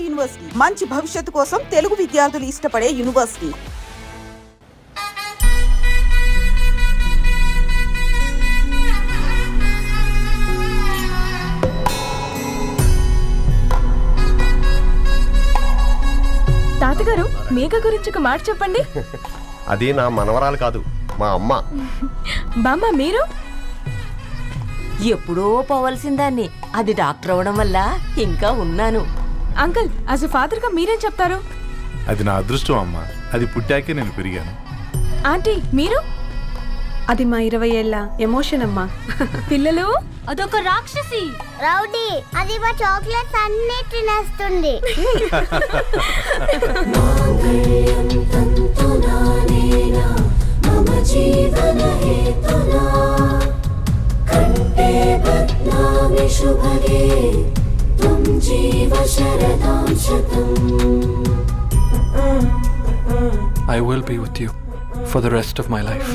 University మంచి భవిష్యత్తు కోసం తెలుగు విద్యార్థులు ఇష్టపడే యూనివర్సిటీ. తాతగారు మేఘ గురించి ఒక మాట చెప్పండి. అది నా మనవరాలు కాదు, మా అమ్మ. బామ్మ మీరు? ఎప్పుడో పోవలసిందాన్ని, అది డాక్టర్ అవడం వల్ల ఇంకా ఉన్నాను. అంకుల్, యాజ్ ఎ ఫాదర్ గా మీరేం చెప్తారు? అది నా అదృష్టం అమ్మ, అది పుట్టాకే నేను పెరిగాను. ఆంటీ మీరు? అది మా 20 ఏళ్ల ఎమోషన్ అమ్మా. పిల్లలు, అదొక రాక్షసి రౌడీ, అది మా చాక్లెట్స్ అన్ని తినేస్తుంది. I will be with you for the rest of my life.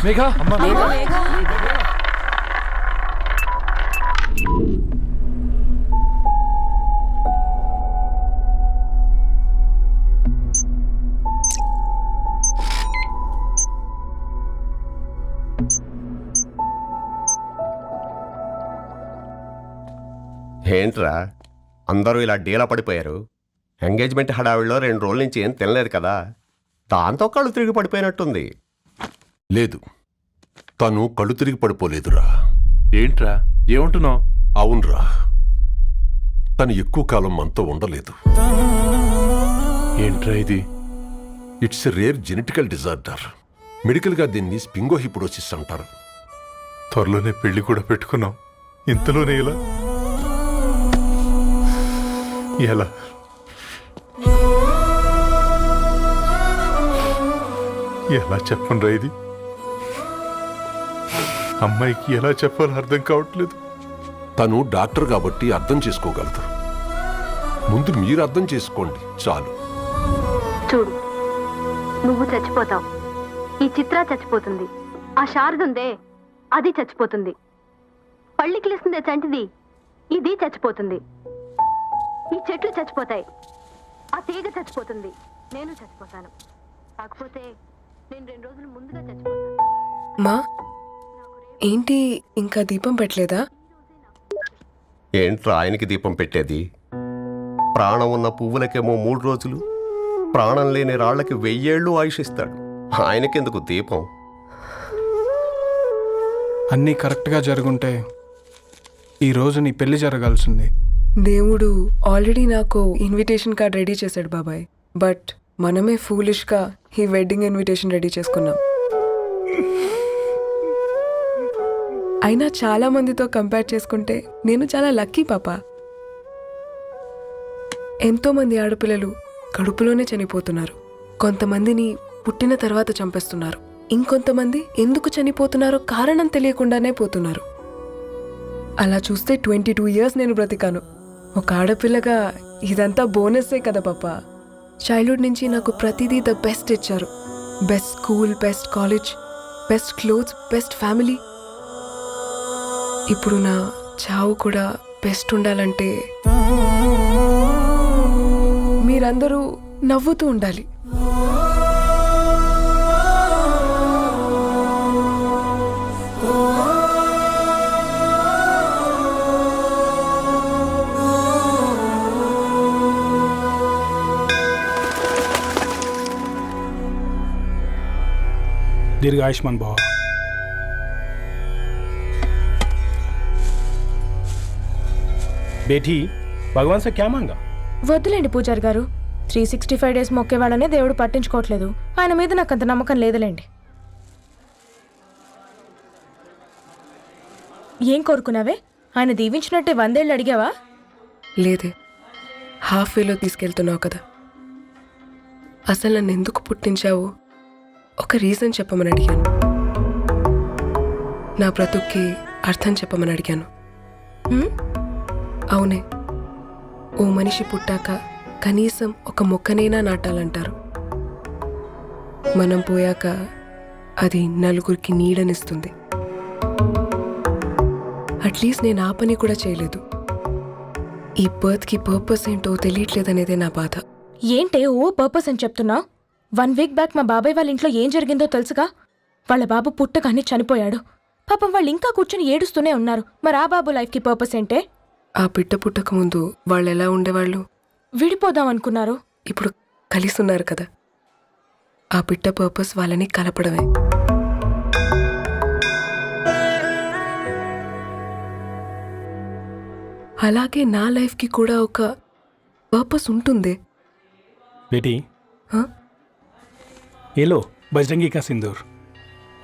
Megha, Megha. ఏంట్రా అందరూ ఇలా డీలా పడిపోయారు? ఎంగేజ్మెంట్ హడావిడిలో 2 రోజుల నుంచి ఏం తినలేదు కదా, దాంతో కళ్ళు తిరిగి పడిపోయినట్టుంది. లేదు, తను కళ్ళు తిరిగి పడిపోలేదురా. ఏంట్రా ఏమంటున్నావు? అవునరా, తను ఎక్కువ కాలం మనతో ఉండలేదు. ఏంట్రా ఇది? It's a rare genetical disorder. మెడికల్గా దీన్ని స్పింగోహిపోడోసిస్ అంటారు. త్వరలోనే పెళ్లి కూడా పెట్టుకున్నాం, ఇంతలోనే ఇలా ఎలా? ఎలా చెప్పండి రా ఇది? అమ్మాయికి ఎలా చెప్పాలో అర్థం కావట్లేదు. తను డాక్టర్ కాబట్టి అర్థం చేసుకోగలదు. ముందు మీరు అర్థం చేసుకోండి చాలు. చూడు, నువ్వు చచ్చిపోతావు, ఈ చిత్ర చచ్చిపోతుంది, ఆ శారదుందే అది చచ్చిపోతుంది, పళ్ళికిలిస్తుందే చంటిది ఇది చచ్చిపోతుంది, ఈ చెట్లు చచ్చిపోతాయి, ఆ తీగ చచ్చిపోతుంది, నేను చచ్చిపోతాను. కాకపోతే నేను 2 రోజులు ముందుగా చచ్చిపోతాను. మా ఏంటి ఇంకా దీపం పెట్టలేదా? ఏంట్రా ఆయనకి దీపం పెట్టేది? ప్రాణం ఉన్న పువ్వులకేమో 3 రోజులు, ప్రాణం లేని రాళ్లకి 1000 ఏళ్ళు ఆయుషిస్తాడు. ఆయనకెందుకు దీపం? అన్నీ కరెక్ట్గా జరుగుంటే ఈరోజు నీ పెళ్లి జరగాల్సింది. దేవుడు ఆల్రెడీ నాకు ఇన్విటేషన్ కార్డ్ రెడీ చేశాడు బాబాయ్. బట్ మనమే ఫూలిష్గా ఈ వెడ్డింగ్ ఇన్విటేషన్ రెడీ చేసుకున్నాం. అయినా చాలా మందితో కంపేర్ చేసుకుంటే నేను చాలా లక్కీ పాప. ఎంతో మంది ఆడపిల్లలు కడుపులోనే చనిపోతున్నారు. కొంతమందిని పుట్టిన తర్వాత చంపేస్తున్నారు. ఇంకొంతమంది ఎందుకు చనిపోతున్నారో కారణం తెలియకుండానే పోతున్నారు. అలా చూస్తే 22 ఇయర్స్ నేను బ్రతికాను. ఒక ఆడపిల్లగా ఇదంతా బోనస్సే కదా పాప. చైల్డ్హుడ్ నుంచి నాకు ప్రతిదీ ద బెస్ట్ ఇచ్చారు. Best school, best college, best clothes, best family. ఇప్పుడు నా చావు కూడా బెస్ట్ ఉండాలంటే మీరందరూ నవ్వుతూ ఉండాలి. दीर्घायुष्मान भव. बेटी, भगवान से क्या मांगा? వద్దులేండి పూజారి గారు, 365 డేస్ మొక్కేవాళ్ళనే దేవుడు పట్టించుకోవట్లేదు. ఆయన మీద నాకు అంత నమ్మకం లేదులేండి. ఏం కోరుకున్నావే? ఆయన దీవించినట్టే 100 ఏళ్ళు అడిగావా? లేదే, హాఫ్ వేలో తీసుకెళ్తున్నావు కదా. అసలు నన్ను ఎందుకు పుట్టించావు ఒక రీజన్ చెప్పమని అడిగాను. నా బ్రతుక్కి అర్థం చెప్పమని అడిగాను. అవునే, ఓ మనిషి పుట్టాక కనీసం ఒక మొక్కనైనా నాటాలంటారు. మనం పోయాక అది నలుగురికి నీడనిస్తుంది. అట్లీస్ట్ నేను ఆ పని కూడా చేయలేదు. ఈ బర్త్కి పర్పస్ ఏంటో తెలియట్లేదనేదే నా బాధ. ఏంటే ఓ పర్పస్ అని చెప్తున్నా? 1 వీక్ బ్యాక్ మా బాబాయ్ వాళ్ళ ఇంట్లో ఏం జరిగిందో తెలుసుగా? వాళ్ళ బాబు పుట్టగానే చనిపోయాడు. పాపం వాళ్ళు ఇంకా కూర్చొని ఏడుస్తూనే ఉన్నారు. మరి ఆ బాబు లైఫ్కి పర్పస్ ఏంటే? ఆ బిడ్డ పుట్టక ముందు వాళ్ళు ఎలా ఉండేవాళ్ళు? విడిపోదాం అనుకున్నారు. ఇప్పుడు కలిసి ఉన్నారు కదా. ఆ బిడ్డ పర్పస్ వాళ్ళని కలపడమే. అలాగే నా లైఫ్కి కూడా ఒక పర్పస్ ఉంటుంది. बेटी हाँ? ये लो बजरंगी का सिंदूर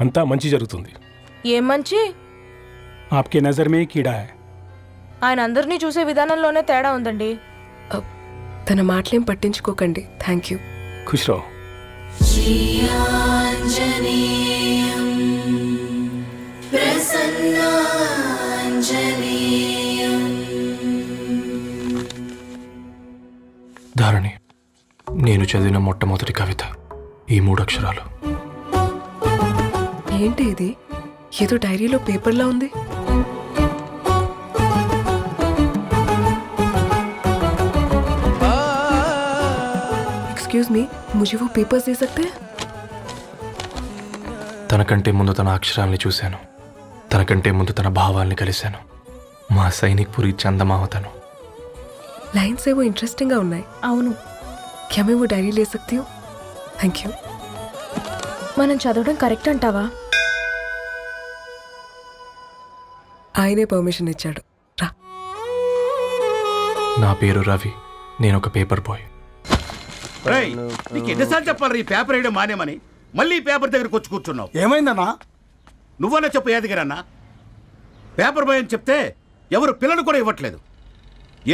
अंता मंची जరుగుతుంది. ఏం మంచి? आपके नजर में कीड़ा है. ఆయన అందరినీ చూసే విధానంలోనే తేడా ఉందండి. తన మాటలేం పట్టించుకోకండి. Thank you. खुश रहो. ధారణి, నేను చదివిన మొట్టమొదటి కవిత ఈ 3 అక్షరాలు. ఏంటి ఇది? ఏదో డైరీలో పేపర్లా ఉంది. एक्सक्यूज मी, मुझे वो पेपर्स दे सकते हैं? తనకంటే ముందు తన అక్షరాల్ని చూశాను. తనకంటే ముందు తన భావాల్ని కలిశాను. మా సైనిక్ పురి చందమావతను. लाइन्स है वो इंटरेस्टिंग గా ఉన్నాయి. అవును, क्या मैं वो डायरी ले सकती हूँ? Thank you. మనం చదవడం కరెక్ట్ అంటావా? ఆయనే పర్మిషన్ ఇచ్చాడు. రా. నా పేరు రవి. నేను ఒక పేపర్ బాయ్. నీకు ఎన్నిసార్లు చెప్పాలి ఈ పేపర్ వేయడం మానేమని? మళ్ళీ ఈ పేపర్ దగ్గరకు వచ్చి కూర్చున్నావు. ఏమైందన్నా? నువ్వన్నా చెప్పు యాదగిరన్నా. పేపర్ బాయ్ అని చెప్తే ఎవరు పిల్లలు కూడా ఇవ్వట్లేదు.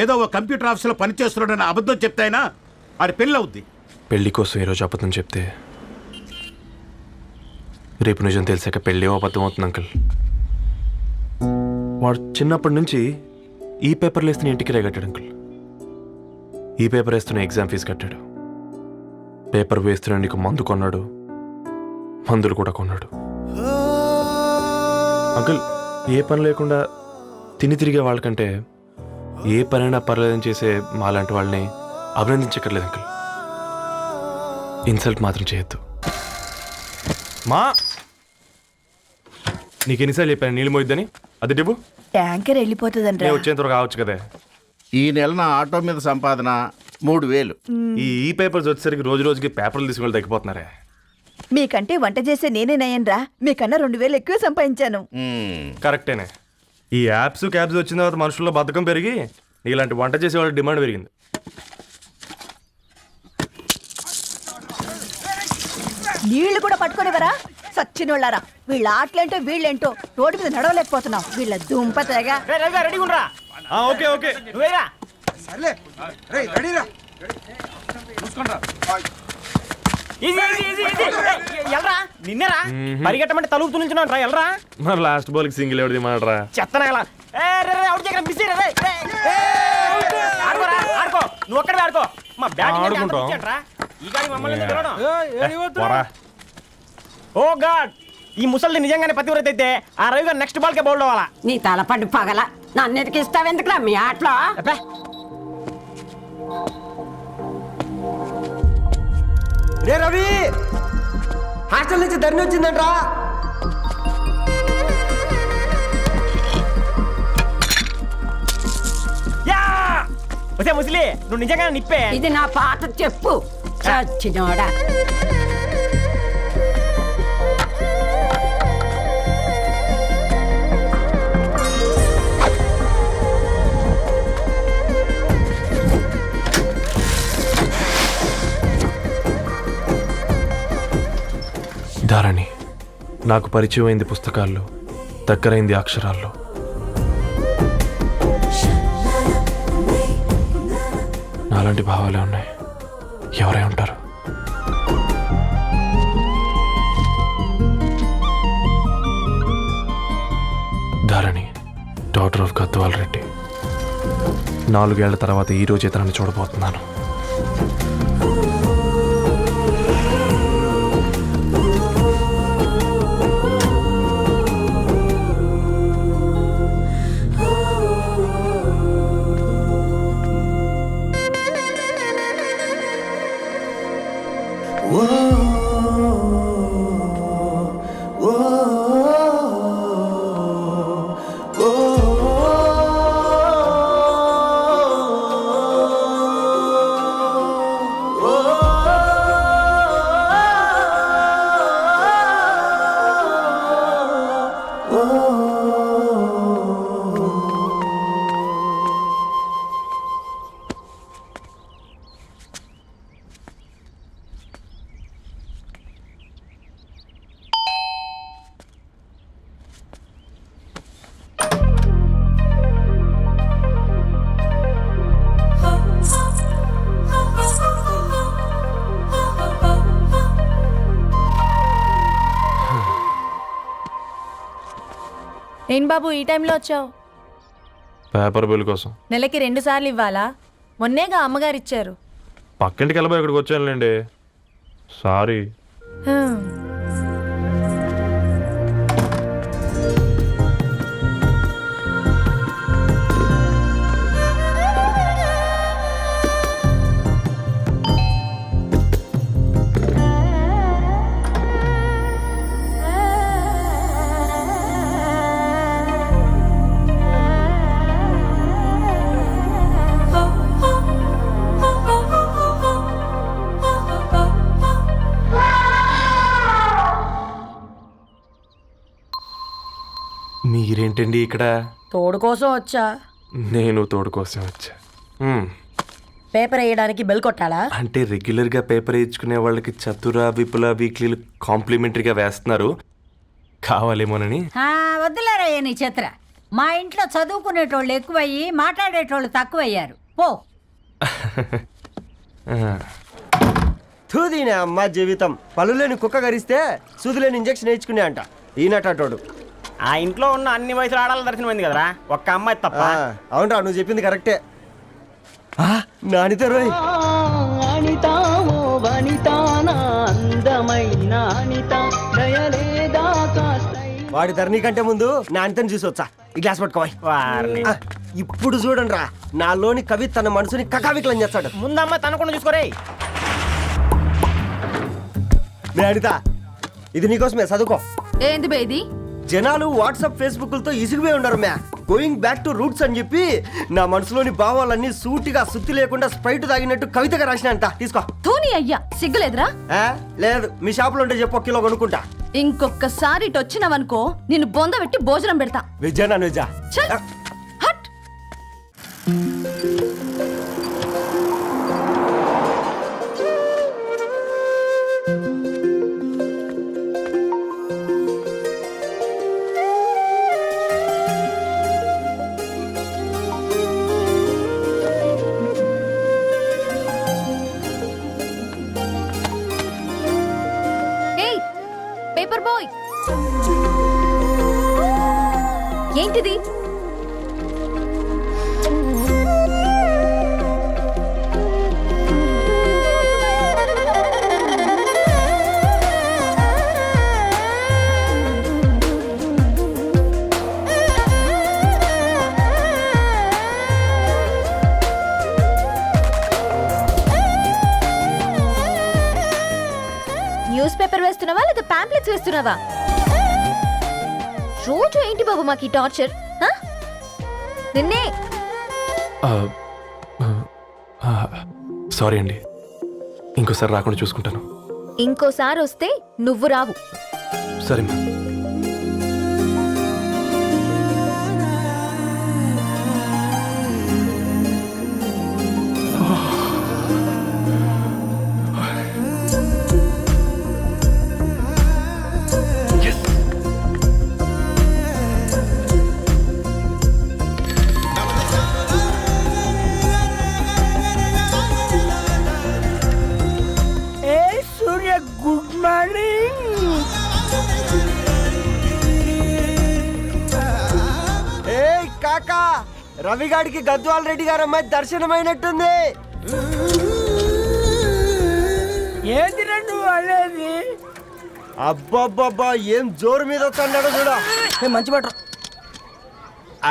ఏదో ఒక కంప్యూటర్ ఆఫీసులో పనిచేస్తున్నాడన్న అబద్ధం చెప్తే అయినా ఆడి పెళ్ళి అవుద్ది. పెళ్లి కోసం ఈరోజు అబద్ధం చెప్తే రేపు నిజం తెలిసాక పెళ్ళి అబద్ధం అవుతుంది అంకుల్. వాడు చిన్నప్పటి నుంచి ఈ పేపర్లు వేస్తున్న ఇంటికి రేగట్టాడు అంకుల్. ఈ పేపర్ వేస్తున్న ఎగ్జామ్ ఫీజు కట్టాడు. పేపర్ వేస్తున్న నీకు మందు కొన్నాడు. మందులు కూడా కొన్నాడు. అంకుల్, ఏ పని లేకుండా తిని తిరిగే వాళ్ళకంటే ఏ పనైనా పర్లేదని చేసే మాలాంటి వాళ్ళని అభినందించక్కర్లేదు అంకుల్. ఇన్సల్ట్ మాత్రం చేయొద్దు. మా నీకు ఎన్నిసార్లు చెప్పాను నీళ్ళు మోయిద్దని? అది డిబు ట్యాంకర్ వెళ్ళిపోతుందంటే వచ్చేంత వరకు కావచ్చు కదా. ఈ నెల నా ఆటో మీద సంపాదన 3000. ఈ పేపర్స్ వచ్చేసరికి రోజు రోజుకి పేపర్లు తీసుకుని తగ్గిపోతున్నారే. మీకంటే వంట చేసే నేనే నయ్యనరా. మీకన్నా 2000 ఎక్కువ సంపాదించాను. కరెక్టేనే. ఈ యాప్స్ క్యాబ్స్ వచ్చిన తర్వాత మనుషుల్లో బద్ధకం పెరిగి ఇలాంటి వంట చేసే వాళ్ళ డిమాండ్ పెరిగింది. నీళ్లు కూడా పట్టుకునేవరా సచ్చినోళ్ళారా. వీళ్ళ ఆటలేంటో వీళ్ళేంటో రోడ్డు మీద నడవలేకపోతున్నాం. వీళ్ళ దుంప తెగ. ఓకే ఓకే నిన్నరా పరిగెట్టమంటే తలుపు తులించున్నా ఎల్రా. మరి లాస్ట్ బాల్ కి సింగిల్ ఎవరిది మాడరా? చెత్తనా ఎలా ఆడుకో. నువ్వు ఒక్కడే ఆడుకో. మా ఓ గాడ్, ఈ ముసలి నిజంగానే పతివ్రత అయితే ఆ రవి గారు నెక్స్ట్ బాల్ కే బౌల్డ్ అవ్వాలా. నీ తలపండు పగల నన్నెతికి ఇస్తావెందుకురా మీ ఆటలో? రే రవి, హాస్టల్ నుంచి ధరణి వచ్చిందంట్రా. వచ్చే ముసలి, నువ్వు నిజంగా నిప్పే. ఇది నా పాట చెప్పు చచ్చినోడా. ధారణి, నాకు పరిచయం అయింది పుస్తకాల్లో, దగ్గరైంది అక్షరాల్లో. నాలాంటి భావాలే ఉన్నాయి. ఎవరై ఉంటారు? Dharani, daughter of Gadwal Reddy. 4 ఏళ్ల తర్వాత ఈ రోజే తనని చూడబోతున్నాను. ఏం బాబు ఈ టైంలో వచ్చావు? పేపర్ బిల్ కోసం. నెలకి 2 సార్లు ఇవ్వాలా? మొన్నేగా అమ్మగారు ఇచ్చారు. పక్కింటికి వెళ్ళబోయి ఇక్కడికి వచ్చానులేండి. సారీ. మీరేంటండి ఇక్కడ? తోడు కోసం వచ్చా. నేను తోడు కోసం వచ్చా. పేపర్ వేయడానికి బెల్ కొట్టాలా? అంటే రెగ్యులర్గా పేపర్ వేయించుకునే వాళ్ళకి చతుర విపుల వీక్లీలు కాంప్లిమెంటరీగా వేస్తున్నారు, కావాలేమోనని. వద్దులేరా నీ చిత్ర. మా ఇంట్లో చదువుకునేటోళ్ళు ఎక్కువయ్యి మాట్లాడేటోళ్ళు తక్కువయ్యారు. పో. తూదీనే అమ్మ జీవితం. పలులేని కుక్క గరిస్తే సూదులేని ఇంజక్షన్ వేయించుకునే అంట ఈనటోడు. ఆ ఇంట్లో ఉన్న అన్ని వయసులో ఆడాల దర్శనమైంది కదరా, ఒక్క అమ్మాయి తప్ప. అవునరా, నువ్వు చెప్పింది కరెక్టే. నానిత రోయ్. వాడి ధరణి కంటే ముందు నానితని చూసి వచ్చా. ఈ గ్లాస్ పట్టుకోవాలి. ఇప్పుడు చూడండి రా, నాలోని కవి తన మనసుని కకావికలం చేస్తాడు. ముందమ్మ తనకుండా చూసుకోరే. నానిత, ఇది నీకోసమే, చదువుకో. ఏంది బేది? జనాలు వాట్సాప్ ఫేస్బుక్లతో ఇసిగిపోయి ఉన్నారు మ్యా. గోయింగ్ బ్యాక్ టు రూట్స్ అని చెప్పి నా మనసులోని భావాలన్నీ సూటిగా సుత్తి లేకుండా స్ప్రైట్ తాగినట్టు కవితగా రాసినంట. తీసుకో. తూని అయ్యా, సిగ్గులేదురా? లేదు, మీ షాపులో ఉంటే చెప్పు, 1 కిలో కొనుక్కుంటా. ఇంకొకసారి ఇటు వచ్చినావనుకో నిన్ను బొంద పెట్టి భోజనం పెడతా. వెజ్జా నాన్ వెజ్జా? హట్. పేపర్ బాయ్, ఏంటిది? న్యూస్ పేపర్ వేస్తున్నావా లేదా పాంప్లెట్స్ వేస్తున్నావా? రోజు ఏంటి బాబు మాకు ఈ టార్చర్? నిన్నే. సారీ అండి, ఇంకోసారి రాకుండా చూసుకుంటాను. ఇంకోసారి వస్తే నువ్వు రావు. సరే మ్యామ్. Good morning. ఏ కాకా, రవిగాడికి గద్వాల్ రెడ్డి గారు అమ్మాయి దర్శనమైనట్టుంది. ఏంటి రెండు అనేది? అబ్బబ్బబ్బా, ఏం జోరు మీద వస్తున్నాడో చూడ. మంచి బట్ట.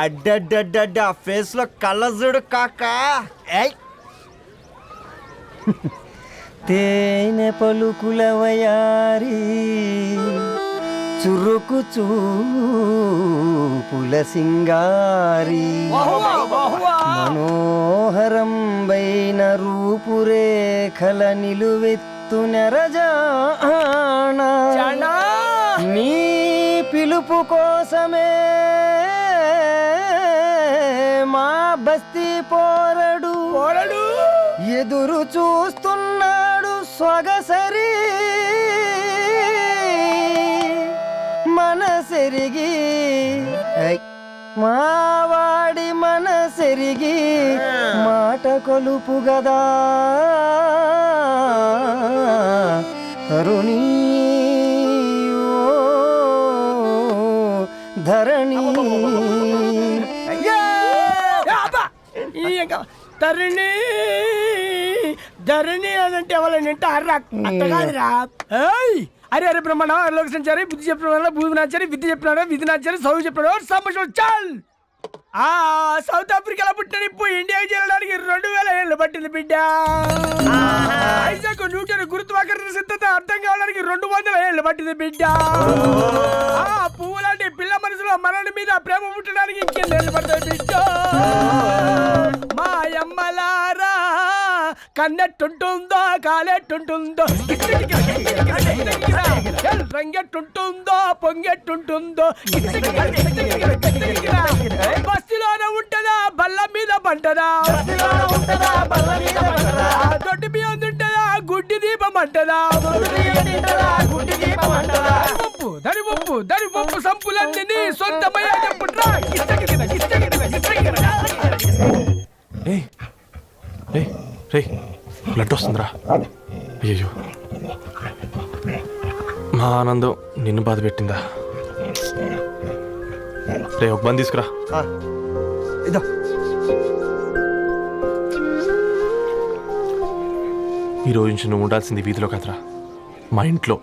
అడ్డడ్డడ్డ ఫేస్ లో కళ్ళ చూడు కాకా. తేనె పలుకుల వయారి చురుకు చూపుల సింగారి మనోహరం బైన రూపురేఖల నిలువెత్తు నెరజానా నీ పిలుపు కోసమే మా బస్తీ పోరడు ఎదురు చూస్తున్నాడు సొగసరి మనసెరిగి మావాడి మనసెరిగి మాట కొలుపు గదా తరుణీ ఓ ధరణి ధరణి ధరణి అదంటే ఎవరైనా అట్ట కాదురా. అరే అరే బ్రహ్మణ లోక సంచారి బుద్ధి చెప్పిన భూమి నాచారి విద్య చెప్పినాడు విధి నాచారి చదువు చెప్పినాడు సంభాషణ చాల్. సౌత్ ఆఫ్రికాలో పుట్టిన ఇప్పుడు ఇండియాకి చేరడానికి 2000 ఏళ్ళు పట్టింది బిడ్డ. ఐజాక్ న్యూటన్ గురుత్వాకర్షణ సిద్ధత అర్థం కావడానికి 200 ఏళ్ళు పట్టింది బిడ్డ. పువ్వు లాంటి పిల్ల మనసులో మనని మీద ప్రేమ పుట్టడానికి ఇంకేళ్ళు పడతాయి బిడ్డ. మా అమ్మలారా కన్నెట్టుంటుందో కాలెట్టుంటుందో రంగెట్టుంటుందో పొంగెట్టుంటుందో బస్తిలోనే ఉంటదా బల్ల మీద పంటదా దొడ్డి బియ్యం తింటదా గుడ్డి దీపం అంటదా దరి పప్పు సంపులన్నీ సొంతమయ్యా చెప్పుట్రా. బ్లడ్ వస్తుందిరా. అయ్యో మా ఆనందం నిన్ను బాధ పెట్టిందా? రే ఒక బంద్ తీసుకురా. ఇదో ఈరోజు నుంచి నువ్వు ఉండాల్సింది వీధిలో కదరా, మా ఇంట్లో.